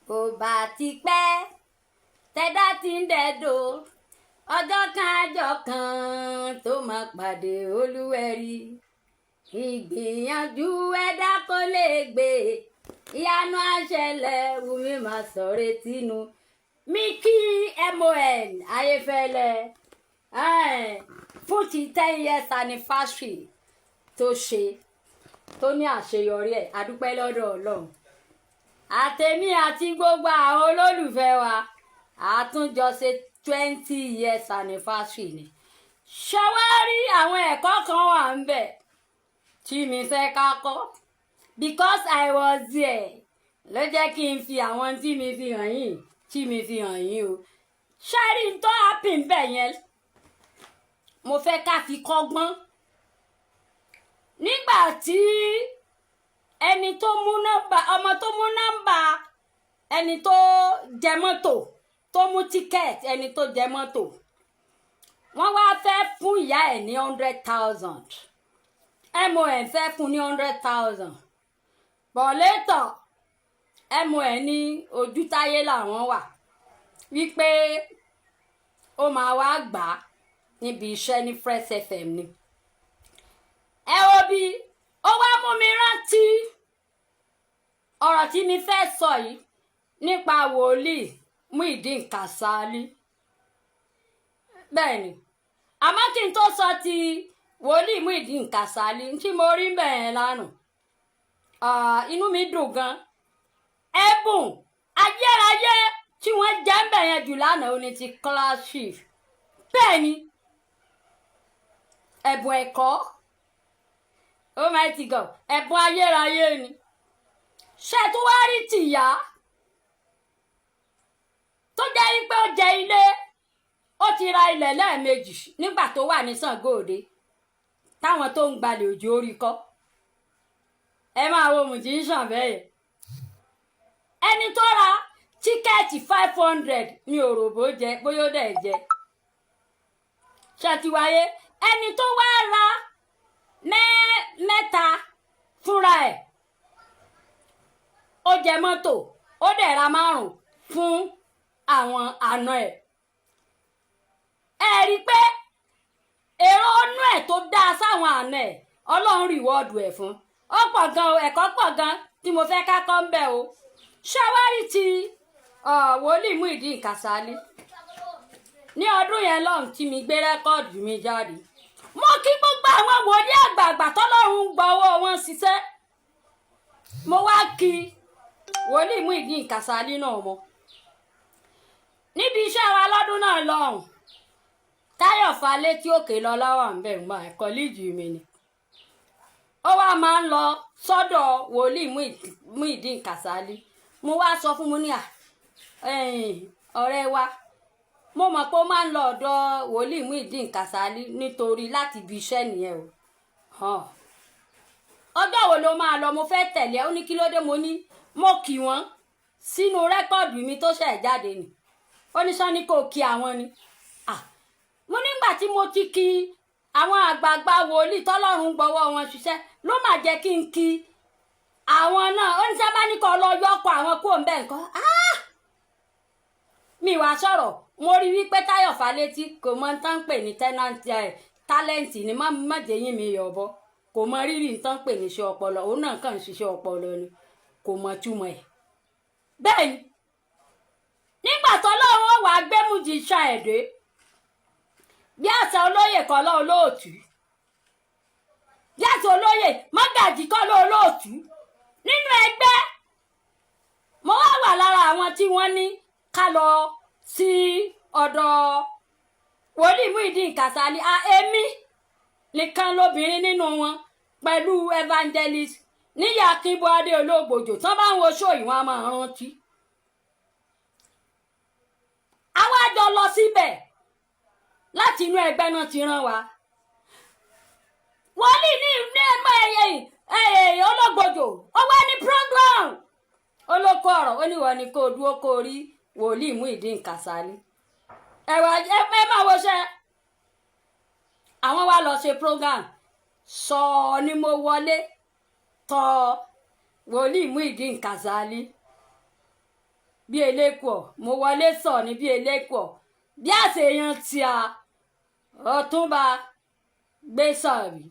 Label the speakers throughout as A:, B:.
A: kò bá ti pẹ́ tẹ́dá ti ń dẹ̀dọ̀ ọjọ́ kan àjọ kan tó máa pàdé olúwẹ̀rí ìgbìyànjú ẹ̀dá kò lè gbé ìyanu àṣẹlẹ̀ Wùmí máa sọ̀rọ̀ tínú Mickey MON Ayéfẹ́lẹ́ fún ti 10 years anniversary tó ṣe tó ní àṣeyọrí ẹ̀ adúpẹ́ lọ́dọ̀ Ọlọ́run àtẹ̀mí àti gbogbo àwọn olólùfẹ́ wa àtúnjọ ṣe 20 years anniversary ni ṣọwárí àwọn ẹ̀kọ́ kan wà ń bẹ̀ tí mi fẹ́ ká kọ́ because I was there ló jẹ́ kí n fi àwọn tí mi fi hàn yín o ṣáàrí tó happen bẹ̀ yẹn mo fẹ́ ká fi kọ́gbọ́n nígbà tí ẹni tó mú nọ́mbà ọmọ tó mú nọ́mbà ẹni tó jẹ mọ́tò tó mú tíkẹ́ẹ̀tì ẹni tó jẹ mọ́tò wọ́n wá fẹ́ fún ìyá ẹ̀ ní 100,000 MON fẹ́ fún ní 100,000 bọ̀ létọ̀ MON ní ojútáyé làwọn wà wípé ó máa wá gbà á níbi iṣẹ́ ní Fresh FM ni ẹ wo bí ó wá mú mi rántí ọ̀rọ̀ tí mi fẹ́ sọ yìí nípa wòlíì Muyideen Kasali bẹ́ẹ̀ ni àmọ́ kí n tó sọ ti wòlíì Muyideen Kasali tí mo rí bẹ́ẹ̀ lánàá inú mi dùn gan ẹ̀bùn ayérayé tí wọ́n jẹ́ ń bẹ̀yẹn jù lánàá ó ní ti classic bẹ́ẹ̀ ni ẹ̀bùn ẹ̀kọ́ oh mighty God ẹ̀bùn ayérayé ni ṣe tó wá rí tìyá tó jẹ́ wípé ó jẹ ilé ó ti ra ilẹ̀ lẹ́ẹ̀mejì nígbà tó wà ní Ṣàngó Òde táwọn tó ń gbalẹ̀ òjò orí kọ́ ẹ máa wo musician bẹ́ẹ̀ ẹni tó ra tíkẹ́ẹ̀tì 500 ní òròbó jẹ bóyá ó dẹ̀ jẹ ṣàtiwáyé ẹni tó wá ra mẹ́ta fúnra ẹ̀ ó jẹ mọ́tò ó dẹ̀ ra 5 fún àwọn àna ẹ̀ ẹ rí i pé èrò ọnú ẹ̀ tó dáa sáwọn àna ẹ̀ Ọlọ́run rìwọ́ọ̀dù ẹ̀ fún ó pọ̀ gan ẹ̀kọ́ pọ̀ gan tí mo fẹ́ ká kọ́ ń bẹ̀ o ṣàwárí ti wòlíì Muyideen Kasali ní ọdún yẹn lọ́hùn tí mi gbé rẹ́kọ́ọ̀dù mi jáde mo kí gbogbo àwọn wòlíì àgbààgbà tọ́lọ́run ń gba owó wọn ṣiṣẹ́ mo wá kí wòlíì Muyideen Kasali náà mọ́ níbi iṣẹ́ wa lọ́dún náà lọ́hùn Táyọ̀ Fálétí òkè lọ láwà ń bẹ̀ ń gbà kọ́líìjì mi ni ó wá máa ń lọ sọ́dọ̀ wòlíì Muyideen Kasali mo wá sọ fún mo ní ọ̀rẹ́ wa mo mọ̀ pé ó máa ń lọ ọ̀dọ̀ wòlíì Muyideen Kasali nítorí láti ibi iṣẹ́ nìyẹn o ọjọ́ wo ló máa lọ mo fẹ́ tẹ̀lé ó ní kí ló dé mo ní mo kì wọ́n sínú rẹ́kọ́ọ̀dù mi tó ṣẹ̀ jáde ni ó ní sọ ní kò kí àwọn ni mo nígbà tí mo ti kí àwọn àgbààgbà wòlíì tọ́lọ́run gbọ́wọ́ wọn ṣiṣẹ́ ló máa jẹ́ kí n kí àwọn náà ó ní sábà ní kó lọ yọkọ àwọn kó ń bẹ̀ nǹkan mi wá sọ̀rọ̀ mo rí wípé Táyọ̀ Fálétí kò mọ tán pè ní tálẹ́ǹtì ni má jẹ́ yín mi yọ̀bọ kò mọ rírì tán pè ní iṣẹ́ ọpọlọ òun náà kàn ń ṣiṣẹ́ ọpọlọ ni kò mọ túmọ̀ ẹ̀ bẹ́ẹ̀ ni nígbà tọ́lọ́run ó wàá gbé musician ẹ̀dẹ́ bí àṣà olóyè kọ́ lọ́ olóòtú bí àṣà olóyè mọ́gàjì kọ́ lọ́ olóòtú nínú ẹgbẹ́ mo wà lára àwọn tí wọ́n ní ká lọ sí ọ̀dọ̀ wòlíì Muyideen Kasali èmi nìkan lóbìnrin nínú wọn pẹ̀lú evangelist níyà Akínbọ́dé Ológbòjò tán bá ń wo ṣó ìwọ̀n a máa rántí àwa jọ lọ síbẹ̀ láti inú ẹgbẹ́ náà ti rán wa wòlíì ní Ológbòjò ó wá ní program olóko ọ̀rọ̀ ó ní wọ́n ní kó dúró kó rí wòlíì Muyideen Kasali ẹ máa wo ṣe àwọn wa lọ ṣe program sọ ni mo wọlé tọ wòlíì Muyideen Kasali bí elékùọ̀ mo wọlé sọ ní bí elékùọ̀ bí àṣeyàn tí a Ọ̀túnba gbé sọ̀rí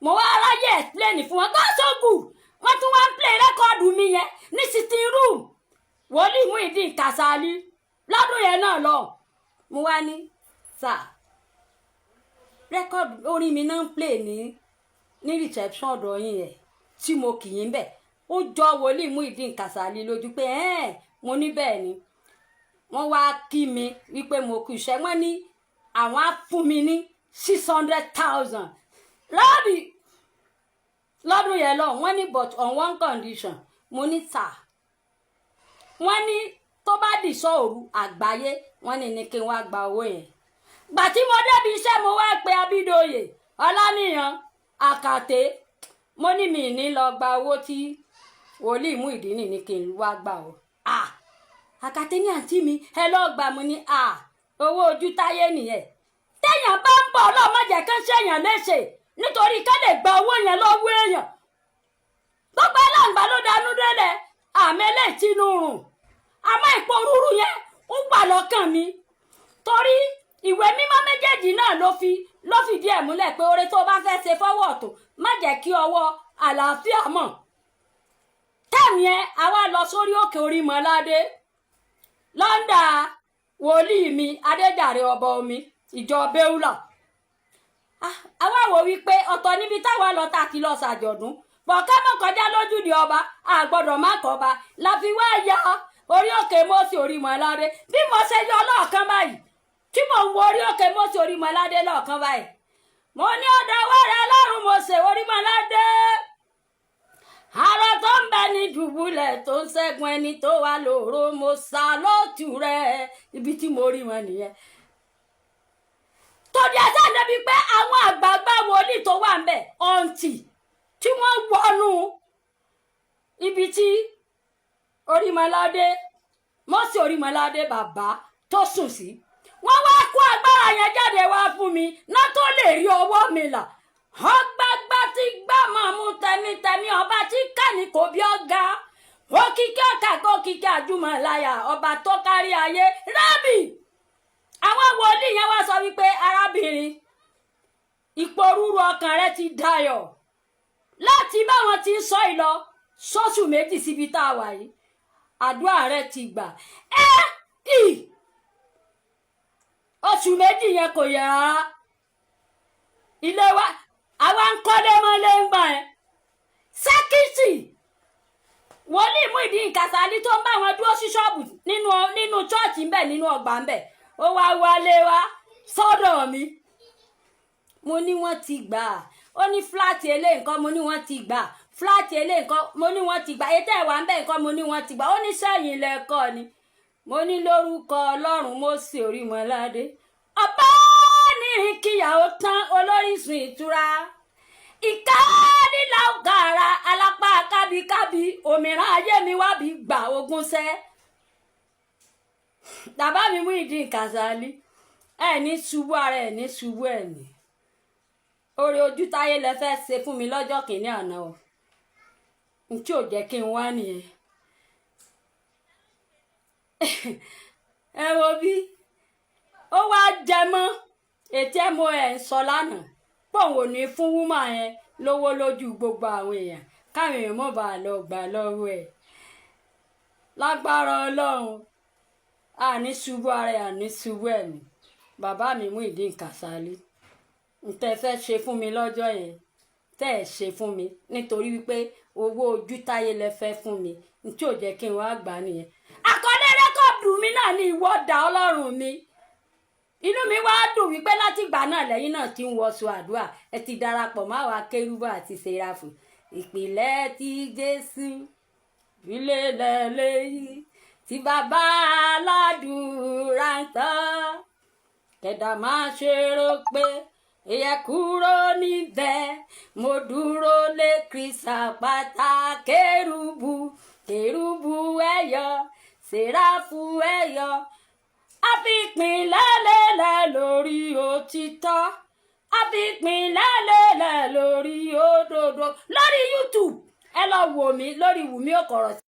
A: mo wá ráyè explain fún wọn gọ́sọ̀gù wọ́n tún wá ń play rẹ́kọ̀dù mi yẹn ní sitting room Wòlíì Muyideen Kasali lọ́dún yẹn náà lọ mo wá ní sà rẹ́kọ̀dù orin mi náà ń play ní reception ọ̀dọ̀ yín yẹn tí mo kì í bẹ̀ ó jọ Wòlíì Muyideen Kasali lójú pé mo ní bẹ́ẹ̀ ni wọ́n wá kí mi wípé mo kú iṣẹ́ wọ́n ní àwọn á fún mi ní 600,000 lọ́bì lọ́dún yẹn lọ wọ́n ní but on one condition mo ní tà wọ́n ní tó bá dì sóòru àgbáyé wọ́n ní kí n wá gba owó yẹn gbà tí mo débi iṣẹ́ mo wá pe Abídóyè Ọláníyan Àkàtẹ́ mo ní mi ní lọ gba owó tí Wòlíì Muyideen ní kí n wá gbà ó Àkàtẹ́ ní àǹtí mi ẹ lọ́ọ́ gbà mo ní owó ojú táyé nìyẹn téèyàn bá ń bọ̀ ọlọ́mọ jẹ́ kán ṣèyàn léṣe nítorí ká lè gba owó yẹn lọ́wọ́ èèyàn gbogbo ẹlàǹgbà ló dánú délẹ̀ àmì ẹlẹ́tìnú rùn àmọ́ ìpòrúurú yẹn ó wà lọ́kàn mi torí ìwé mímọ́ méjèèjì náà ló fìdí ẹ̀ múlẹ̀ pé oore tó bá fẹ́ ṣe fọ́wọ́ ọ̀tún má jẹ́ kí ọwọ́ àlàáfíà mọ̀ tẹ̀mí ẹ àwa lọ sórí òkè Orímọládé lọ́ndà wòlíì mi Adéjàre ọba omi ìjọ Bẹ́úlà àwa wò wípé ọ̀tọ̀ níbi táwa lọ tá kí lọ ṣàjọ̀dún bọ̀ká mọ̀ kọjá lójúde ọba àgbọ̀dọ̀ má kọba la fi wá ya orí òkè Mósè Orímọládé bí mo ṣe yọ lọ́ọ̀kan báyìí tí mò ń wo orí òkè Mósè Orímọládé lọ́ọ̀kan báyìí mo ní ọ̀dọ̀ wẹ́rẹ́ lọ́rùn Mósè Orímọládé àrò tó ń bẹ ní dùbúlẹ̀ tó ń ṣẹ́gun ẹni tó wà lóru mo sá lótú rẹ̀ ibi tí mo rí wọn nìyẹn torí ẹsẹ̀ débi pé àwọn àgbààgbà wòlíì tó wà ń bẹ̀ ọ̀ǹtì tí wọ́n wọnú ibi tí Orímọládé Mósè Orímọládé bàbá tó sùn sí wọ́n wá kó agbára yẹn jáde wá fún mi náà tó lè rí ọwọ́ mi là ọgbàgbà tí gbà máa mú tẹmítẹmí ọba tí kàní kò bí ọ̀gá òkìkí ọ̀kà kó kíkí àjùmọ̀láyà ọba tó kárí ayé rábì àwọn wòlíì yẹn wá sọ wípé arábìnrin ìpòrúurú ọkàn rẹ ti dayọ̀ láti báwọn ti ń sọ ìlọ sóṣù méjì síbi tá a wà yìí àdúrà rẹ ti gbà oṣù méjì yẹn kò yẹ rárá ilé wa àwa ń kọ́lé mọ́lé ń gbà ẹ́ sẹ́kìtì Wòlíì Muyideen Kasali tó ń bá wọn dúró sí ṣọ́ọ̀bù nínú chọ́ọ̀chì ń bẹ̀ nínú ọgbà ń bẹ̀ ó wá wálé wá sọ́dọ̀ mi mo ní wọ́n ti gbà ó ní fúláàtì eléyìí nǹkan mo ní wọ́n ti gbà fúláàtì eléyìí nǹkan mo ní wọ́n ti gbà ètò ẹ̀wà ń bẹ̀ nǹkan mo ní wọ́n ti gbà ó ní sẹ́yìn lẹ́kọ́ ni mo ní lórúkọ Ọlọ́run Mósè Orímọládé ọba ní kíyàwó tán olórísun ìtura ìkádìlà ọ̀gàrà alápá kábíkábí òmìnira ayé mi wá bí gbà ogún sẹ́ bàbá mi Muyideen Kasali ní ṣubú ara ní ṣubú ní oore ojú táyé lẹ fẹ́ ṣe fún mi lọ́jọ́ kìíní àná o n tí ò jẹ́ kí n wá nìyẹn ẹ wo bí ó wá jẹ mọ́ ètí ẹ mo ẹ̀ ń sọ lánàá pòun ò ní fún wúmà yẹn lówó lójú gbogbo àwọn èèyàn káwọn èèyàn mọ̀ bá lọ gbà lọ́wọ́ ẹ̀ lágbára Ọlọ́run àní ṣubú ara àní ṣubú ẹ̀mí bàbá mi Muyideen Kasali ntẹ́ fẹ́ ṣe fún mi lọ́jọ́ yẹn tẹ́ ẹ̀ ṣe fún mi nítorí wípé owó ojú táyé lẹ fẹ́ fún mi ntí ò jẹ́ kí n wá gbà nìyẹn àkọlé rẹ́kọ̀dù mi náà ní ìwọ́dà Ọlọ́run mi inú mi wá dùn wípé látìgbà náà lẹ́yìn náà ti ń wọṣọ àdúrà ẹ ti darapọ̀ mọ́ àwa kérúbù àti séráfù ìpìlẹ̀ ti Jésù ilé lẹ́lẹ́yìí tí bàbá aládùúrà ń tán kẹ̀dà máa ṣe rò pé èyẹ kúrò níbẹ̀ mo dúró lé Kristi àpáta kérúbù ẹ̀yọ séráfù ẹ̀yọ àfipínlẹ̀ lélẹ̀ lórí òtítọ́ àfipínlẹ̀ lélẹ̀ lórí òdodo lórí YouTube ẹ lọ wò mí lórí Wùmí Òkọ̀rọ̀.